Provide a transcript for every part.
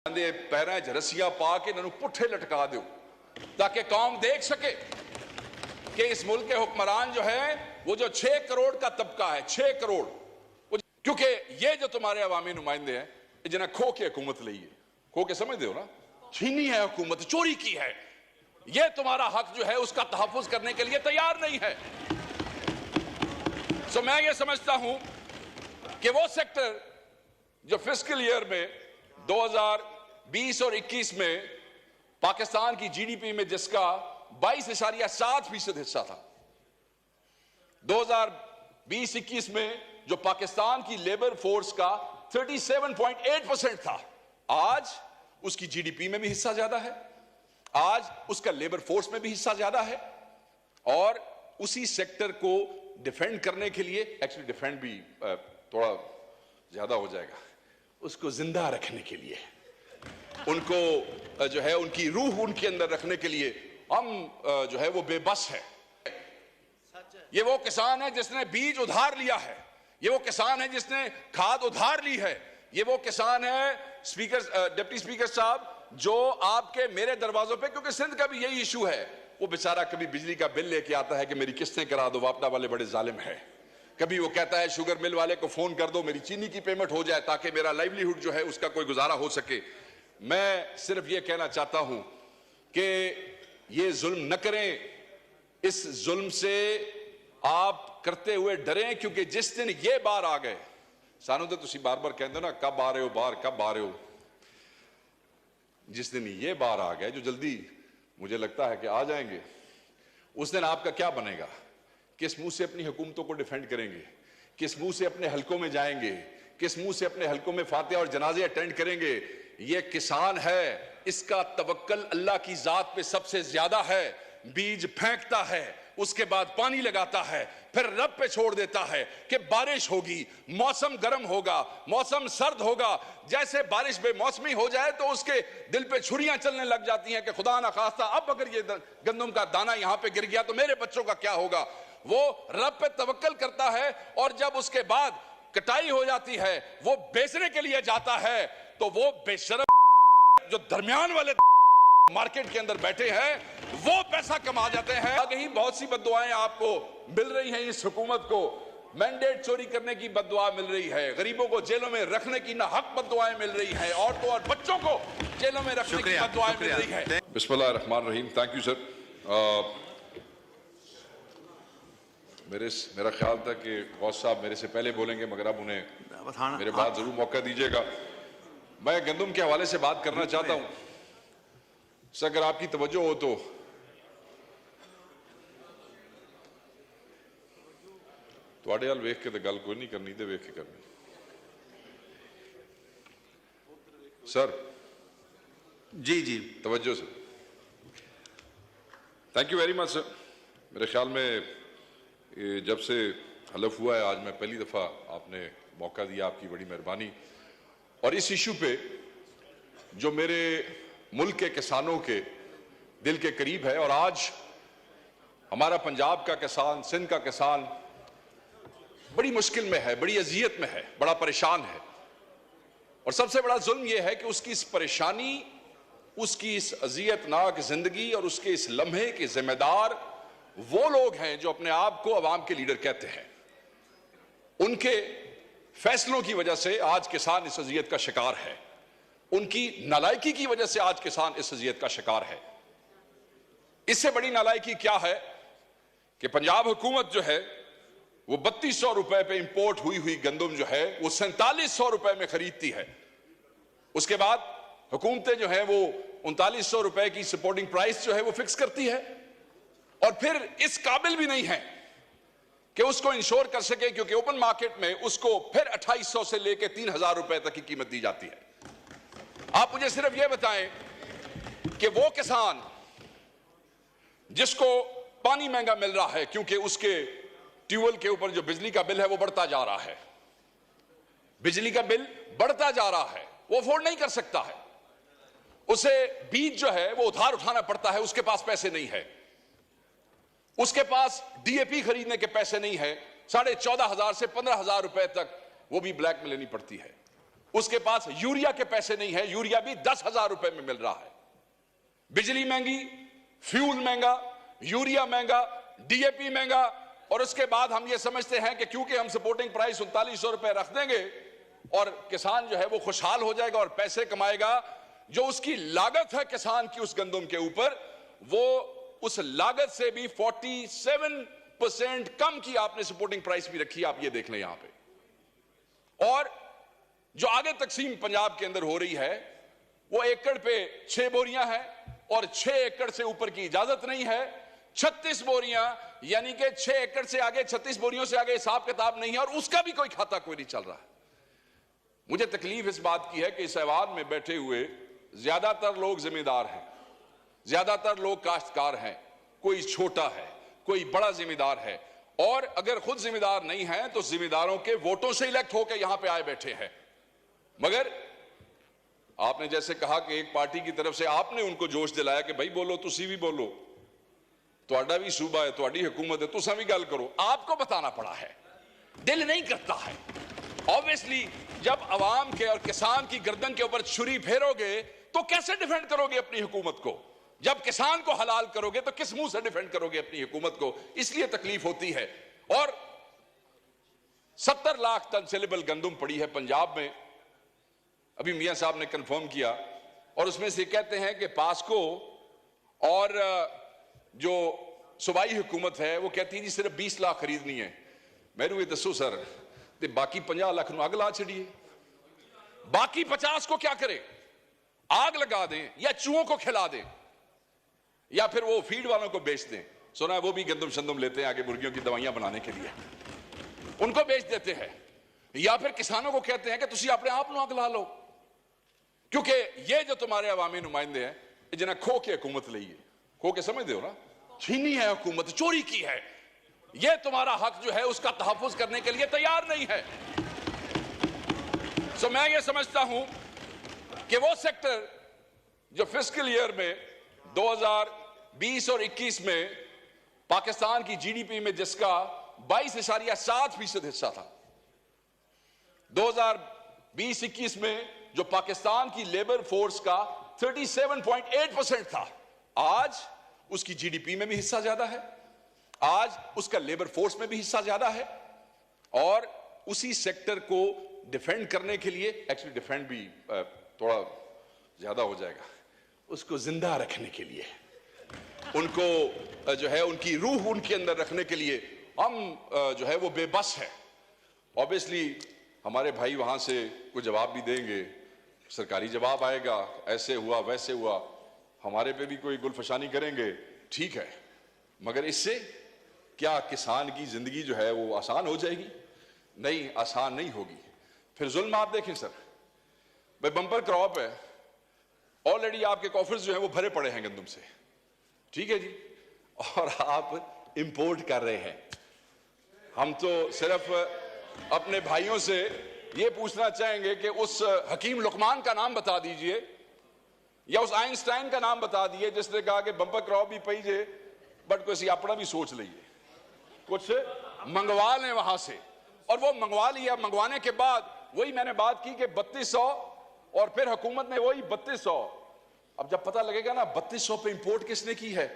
पैरों च रस्सियां पा के इन्होंने पुट्ठे लटका दो ताकि कौम देख सके कि इस मुल्क के हुक्मरान जो है वो जो 6 करोड़ का तबका है, 6 करोड़, क्योंकि ये जो तुम्हारे अवामी नुमाइंदे हैं जिन्हें खो के हुकूमत ली है, खो के समझते हो ना, छीनी है हुकूमत, चोरी की है, ये तुम्हारा हक जो है उसका तहफ़्फ़ुज़ करने के लिए तैयार नहीं है। सो मैं ये समझता हूं कि वो सेक्टर जो फिस्कल ईयर में 2020 और 21 में पाकिस्तान की जीडीपी में जिसका 22.7% हिस्सा था, 2020-21 में जो पाकिस्तान की लेबर फोर्स का 37.8% था, आज उसकी जीडीपी में भी हिस्सा ज्यादा है, आज उसका लेबर फोर्स में भी हिस्सा ज्यादा है। और उसी सेक्टर को डिफेंड करने के लिए, एक्चुअली डिफेंड भी थोड़ा ज्यादा हो जाएगा, उसको जिंदा रखने के लिए, उनको जो है उनकी रूह उनके अंदर रखने के लिए हम जो है वो बेबस है। ये वो किसान है जिसने बीज उधार लिया है, ये वो किसान है जिसने खाद उधार ली है, ये वो किसान है स्पीकर, डिप्टी स्पीकर साहब, जो आपके मेरे दरवाजों पे, क्योंकि सिंध का भी यही इशू है, वो बेचारा कभी बिजली का बिल लेके आता है कि मेरी किस्तें करा दो, वापडा वाले बड़े जालिम है, कभी वो कहता है शुगर मिल वाले को फोन कर दो मेरी चीनी की पेमेंट हो जाए ताकि मेरा लाइवलीहुड जो है उसका कोई गुजारा हो सके। मैं सिर्फ ये कहना चाहता हूं कि ये जुल्म न करें, इस जुल्म से आप करते हुए डरें, क्योंकि जिस दिन ये बार आ गए, सानू तो तुसी बार बार कहते हो ना कब आ रहे हो बाहर, कब आ रहे हो, जिस दिन ये बार आ गए, जो जल्दी मुझे लगता है कि आ जाएंगे, उस दिन आपका क्या बनेगा? किस मुंह से अपनी हुकूमतों को डिफेंड करेंगे, किस मुंह से अपने हलकों में जाएंगे, किस मुंह से अपने हलकों में फातिहा और जनाजे अटेंड करेंगे? ये किसान है, इसका तवक्कल अल्लाह की जात पे सबसे ज्यादा है, बीज फेंकता है, उसके बाद पानी लगाता है, फिर रब पे छोड़ देता है कि बारिश होगी, मौसम गर्म होगा, मौसम सर्द होगा। जैसे बारिश बेमौसमी हो जाए तो उसके दिल पे छुरियां चलने लग जाती हैं कि खुदा ना खास्ता अब अगर ये गंदम का दाना यहां पे गिर गया तो मेरे बच्चों का क्या होगा। वो रब पे तवक्कल करता है, और जब उसके बाद कटाई हो जाती है, वो बेचने के लिए जाता है, तो वो बेशरम जो दरमियान वाले मार्केट के अंदर बैठे हैं वो पैसा कमा जाते हैं। आगे ही बहुत सी बद्दुआएं आपको मिल रही हैं, इस हुकूमत को मैंडेट चोरी करने की बद्दुआ मिल रही है, गरीबों को जेलों में रखने की नाहक बद्दुआएं मिल रही हैं, औरतों और बच्चों को जेलों में रखने की बद्दुआएं मिल रही है। बिस्मिल्लाह रहमान रहीम। Thank you sir. मेरा ख्याल था कि गौस साहब मेरे से पहले बोलेंगे, मगर अब उन्हें मेरे बाद जरूर मौका दीजिएगा। मैं गंदम के हवाले से बात करना चाहता हूं, सर अगर आपकी तवज्जो हो तो तुहाडे हाल वेख के तो गल कोई नहीं करनी, तो वेख के करनी। सर जी जी तवज्जो sir. Thank you very much sir. मेरे ख्याल में जब से हलफ हुआ है, आज मैं पहली दफा आपने मौका दिया, आपकी बड़ी मेहरबानी। और इस इशू पे जो मेरे मुल्क के किसानों के दिल के करीब है, और आज हमारा पंजाब का किसान, सिंध का किसान बड़ी मुश्किल में है, बड़ी अजियत में है, बड़ा परेशान है, और सबसे बड़ा जुल्म यह है कि उसकी इस परेशानी, उसकी इस अजियतनाक जिंदगी और उसके इस लम्हे के जिम्मेदार वो लोग हैं जो अपने आप को अवाम के लीडर कहते हैं। उनके फैसलों की वजह से आज किसान इस अजियत का शिकार है, उनकी नालायकी की वजह से आज किसान इस अजियत का शिकार है। इससे बड़ी नालायकी क्या है कि पंजाब हुकूमत जो है वो 3200 रुपए पे इंपोर्ट हुई गंदम जो है वो 4700 रुपए में खरीदती है। उसके बाद हुकूमतें जो है वो 3900 रुपए की सपोर्टिंग प्राइस जो है वो फिक्स करती है, और फिर इस काबिल भी नहीं है कि उसको इंश्योर कर सके, क्योंकि ओपन मार्केट में उसको फिर 2800 से लेकर 3000 रुपए तक की कीमत दी जाती है। आप मुझे सिर्फ यह बताएं कि वो किसान जिसको पानी महंगा मिल रहा है क्योंकि उसके ट्यूबवेल के ऊपर जो बिजली का बिल है वो बढ़ता जा रहा है, बिजली का बिल बढ़ता जा रहा है, वो अफोर्ड नहीं कर सकता है, उसे बीज जो है वो उधार उठाना पड़ता है, उसके पास पैसे नहीं है, उसके पास डीएपी खरीदने के पैसे नहीं है, 14,500 से 15,000 रुपए तक वो भी ब्लैक में लेनी पड़ती है। उसके पास यूरिया के पैसे नहीं है, यूरिया भी 10,000 रुपए में मिल रहा है। बिजली महंगी, फ्यूल महंगा, यूरिया महंगा, डीएपी महंगा, और उसके बाद हम ये समझते हैं कि क्योंकि हम सपोर्टिंग प्राइस 3900 रुपए रख देंगे और किसान जो है वो खुशहाल हो जाएगा और पैसे कमाएगा। जो उसकी लागत है किसान की उस गंदम के ऊपर, वो उस लागत से भी 47% कम की आपने सपोर्टिंग प्राइस भी रखी, आप ये देख लें यहां पे। और जो आगे तकसीम पंजाब के अंदर हो रही है वो एकड़ पे 6 बोरियां है और 6 एकड़ से ऊपर की इजाजत नहीं है। 36 बोरियां, यानी कि 6 एकड़ से आगे 36 बोरियों से आगे हिसाब किताब नहीं है और उसका भी कोई खाता कोई नहीं चल रहा है। मुझे तकलीफ इस बात की है कि इस ऐवान में बैठे हुए ज्यादातर लोग जिम्मेदार हैं, ज्यादातर लोग काश्तकार हैं, कोई छोटा है, कोई बड़ा जिम्मेदार है, और अगर खुद जिम्मेदार नहीं है तो जिम्मेदारों के वोटों से इलेक्ट होकर यहां पे आए बैठे हैं। मगर आपने जैसे कहा कि एक पार्टी की तरफ से आपने उनको जोश दिलाया कि भाई बोलो, तुसी भी बोलो, तुहाडा भी सूबा है, तुहाडी हुकूमत है, तुसा भी गल करो। आपको बताना पड़ा है, दिल नहीं करता है। ऑब्वियसली जब अवाम के और किसान की गर्दन के ऊपर छुरी फेरोगे तो कैसे डिफेंड करोगे अपनी हुकूमत को? जब किसान को हलाल करोगे तो किस मुंह से डिफेंड करोगे अपनी हुकूमत को? इसलिए तकलीफ होती है। और 70 लाख टन सेलेबल गंदम पड़ी है पंजाब में, अभी मियां साहब ने कंफर्म किया, और उसमें से कहते हैं कि पास्को और जो सूबाई हुकूमत है वो कहती है जी सिर्फ 20 लाख खरीदनी है। मैनू ये दसो सर, ते बाकी 50 लाख अग ला छड़िए, बाकी 50 को क्या करें? आग लगा दें या चूहों को खिला दें या फिर वो फीड वालों को बेच दें। सुना है वो भी गंदम शंदम लेते हैं आगे मुर्गियों की दवाइयां बनाने के लिए, उनको बेच देते हैं। या फिर किसानों को कहते हैं कि तुसी अपने आप नु अग ला लो, क्योंकि ये जो तुम्हारे अवामी नुमाइंदे हैं जिन्हें खो के हुकूमत ली है, खो के समझते हो ना, छीनी है हुकूमत, चोरी की है, ये तुम्हारा हक जो है उसका तहफ्फुज करने के लिए तैयार नहीं है। सो मैं ये समझता हूं कि वो सेक्टर जो फिस्कल ईयर में 2020 और 21 में पाकिस्तान की जीडीपी में जिसका 22.7% हिस्सा था, 2020-21 में जो पाकिस्तान की लेबर फोर्स का 37.8% था, आज उसकी जीडीपी में भी हिस्सा ज्यादा है, आज उसका लेबर फोर्स में भी हिस्सा ज्यादा है। और उसी सेक्टर को डिफेंड करने के लिए, एक्चुअली डिफेंड भी थोड़ा ज्यादा हो जाएगा, उसको जिंदा रखने के लिए, उनको जो है उनकी रूह उनके अंदर रखने के लिए हम जो है वो बेबस है। ऑब्वियसली हमारे भाई वहां से कोई जवाब भी देंगे, सरकारी जवाब आएगा, ऐसे हुआ वैसे हुआ, हमारे पे भी कोई गुलफशानी करेंगे, ठीक है, मगर इससे क्या किसान की जिंदगी जो है वो आसान हो जाएगी? नहीं, आसान नहीं होगी। फिर जुल्म आप देखें सर, भाई बम्पर क्रॉप है, ऑलरेडी आपके कॉफर्स जो है वो भरे पड़े हैं गंदम से, ठीक है जी, और आप इंपोर्ट कर रहे हैं। हम तो सिर्फ अपने भाइयों से ये पूछना चाहेंगे कि उस हकीम लुकमान का नाम बता दीजिए या उस आइंस्टाइन का नाम बता दीजिए जिसने कहा कि बंपर क्रॉप भी पई जे बट कोई अपना भी सोच लीजिए, कुछ मंगवा लें वहां से। और वो मंगवा लिया, मंगवाने के बाद वही मैंने बात की कि 3200 और फिर हुकूमत ने वही 3200, अब जब पता लगेगा ना 3200 पे इंपोर्ट किसने की है,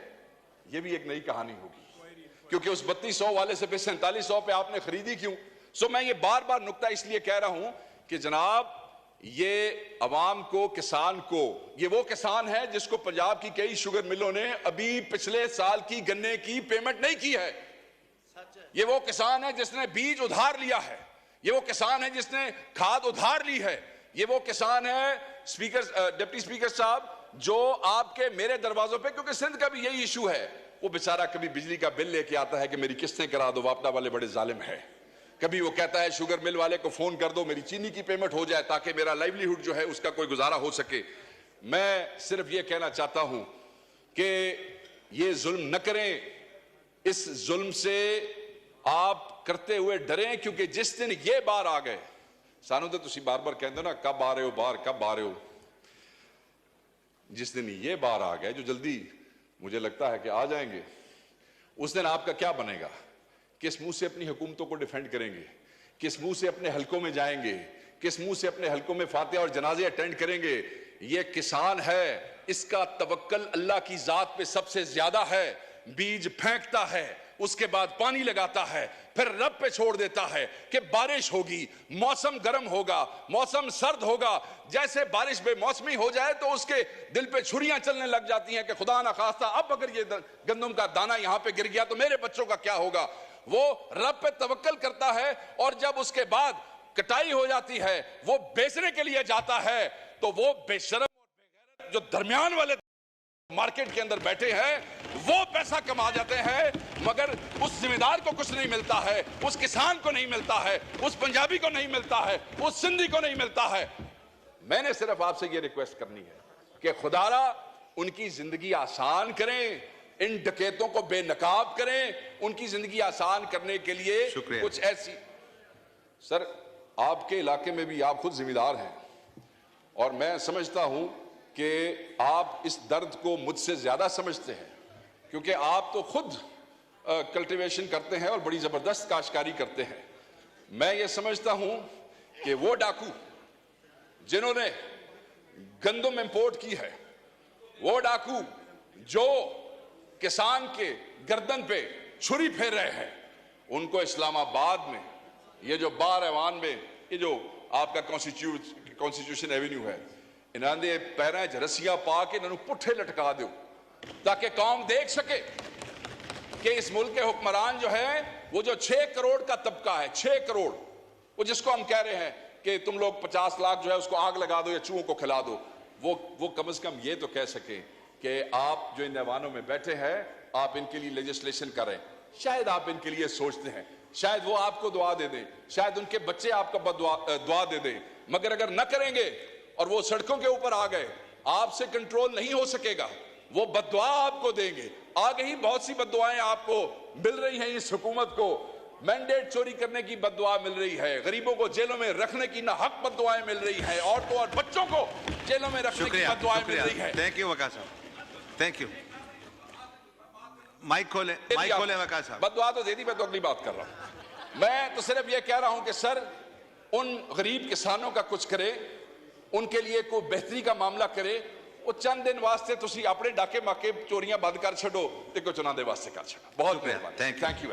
ये भी एक नई कहानी होगी, क्योंकि उस 3200 वाले से फिर 4700 पे आपने खरीदी क्यों? सो मैं ये बार बार नुक्ता इसलिए कह रहा हूं कि जनाब ये अवाम को, किसान को, ये वो किसान है जिसको पंजाब की कई शुगर मिलों ने अभी पिछले साल की गन्ने की पेमेंट नहीं की है। ये वो किसान है जिसने बीज उधार लिया है, ये वो किसान है जिसने खाद उधार ली है, ये वो किसान है स्पीकर, डिप्टी स्पीकर साहब, जो आपके मेरे दरवाजों पे, क्योंकि सिंध का भी यही इशू है, वो बेचारा कभी बिजली का बिल लेके आता है कि मेरी किस्तें करा दो, वापडा वाले बड़े जालिम है, कभी वो कहता है शुगर मिल वाले को फोन कर दो मेरी चीनी की पेमेंट हो जाए ताकि मेरा लाइवलीहुड जो है उसका कोई गुजारा हो सके। मैं सिर्फ ये कहना चाहता हूं कि ये जुल्म न करें, इस जुल्म से आप करते हुए डरें, क्योंकि जिस दिन ये बार आ गए, सानू तो तुसी बार बार कहते हो ना कब आ रहे हो बाहर, कब आ रहे हो, जिस दिन ये बार आ गए, जो जल्दी मुझे लगता है कि आ जाएंगे, उस दिन आपका क्या बनेगा? किस मुंह से अपनी हुकूमतों को डिफेंड करेंगे? किस मुंह से अपने हलकों में जाएंगे? किस मुंह से अपने हलकों में फातिहा और जनाजे अटेंड करेंगे। ये किसान है, इसका तवक्कल अल्लाह की जात पे सबसे ज्यादा है। बीज फेंकता है, उसके बाद पानी लगाता है, फिर रब पे छोड़ देता है कि बारिश होगी, मौसम गर्म होगा, मौसम सर्द होगा। जैसे बारिश बेमौसमी हो जाए तो उसके दिल पे छुरियां चलने लग जाती हैं कि खुदा ना खास्ता अब अगर ये गंदम का दाना यहां पे गिर गया तो मेरे बच्चों का क्या होगा। वो रब पे तवक्कल करता है और जब उसके बाद कटाई हो जाती है, वो बेचने के लिए जाता है, तो वो बेशरम और बेगैरत जो दरमियान वाले मार्केट के अंदर बैठे हैं वो पैसा कमा जाते हैं, मगर उस जिम्मेदार को कुछ नहीं मिलता है, उस किसान को नहीं मिलता है, उस पंजाबी को नहीं मिलता है, उस सिंधी को नहीं मिलता है। मैंने सिर्फ आपसे ये रिक्वेस्ट करनी है कि खुदारा उनकी जिंदगी आसान करें, इन डकैतों को बेनकाब करें, उनकी जिंदगी आसान करने के लिए कुछ ऐसी। सर, आपके इलाके में भी आप खुद जिम्मेदार हैं और मैं समझता हूं कि आप इस दर्द को मुझसे ज्यादा समझते हैं, क्योंकि आप तो खुद कल्टीवेशन करते हैं और बड़ी जबरदस्त काश्तकारी करते हैं। मैं ये समझता हूं कि वो डाकू जिन्होंने गंदम इंपोर्ट की है, वो डाकू जो किसान के गर्दन पे छुरी फेर रहे हैं, उनको इस्लामाबाद में ये जो बार ऐवान में ये जो आपका कॉन्स्टिट्यूशन एवेन्यू है, इन्होंने पैरों च रस्सियां पा के इन्होंने पुट्ठे लटका दो ताकि कौम देख सके कि इस मुल्क के हुक्मरान जो है वो जो 6 करोड़ का तबका है, 6 करोड़, वो जिसको हम कह रहे हैं कि तुम लोग 50 लाख जो है उसको आग लगा दो या चूहों को खिला दो, वो कम से कम ये तो कह सके कि आप जो इन ऐवानों में बैठे हैं आप इनके लिए लेजिस्लेशन करें। शायद आप इनके लिए सोचते हैं, शायद वो आपको दुआ दे दें, शायद उनके बच्चे आपको दुआ दे दें, मगर अगर न करेंगे और वो सड़कों के ऊपर आ गए, आपसे कंट्रोल नहीं हो सकेगा, वो बद्दुआ आपको देंगे। आगे ही बहुत सी बद्दुआएं आपको मिल रही हैं। इस हुकूमत को मैंडेट चोरी करने की बद्दुआ मिल रही है, गरीबों को जेलों में रखने की नाहक बद्दुआएं मिल रही हैं, औरतों और बच्चों को जेलों में रखने की बद्दुआएं मिल रही है। थैंक यू वकार साहब, थैंक यू। माइक खोले वकार साहब। बद्दुआ तो दे दी, मैं तो अगली बात कर रहा हूं। मैं तो सिर्फ ये कह रहा हूं कि सर उन गरीब किसानों का कुछ करे, उनके लिए कोई बेहतरी का मामला करे। वो चंद दिन वास्ते तुसी अपने डाके माके चोरियां बंद कर छो ते कुछ उन्होंने वास्ते कर छो। बहुत मेहरबानी, थैंक यू।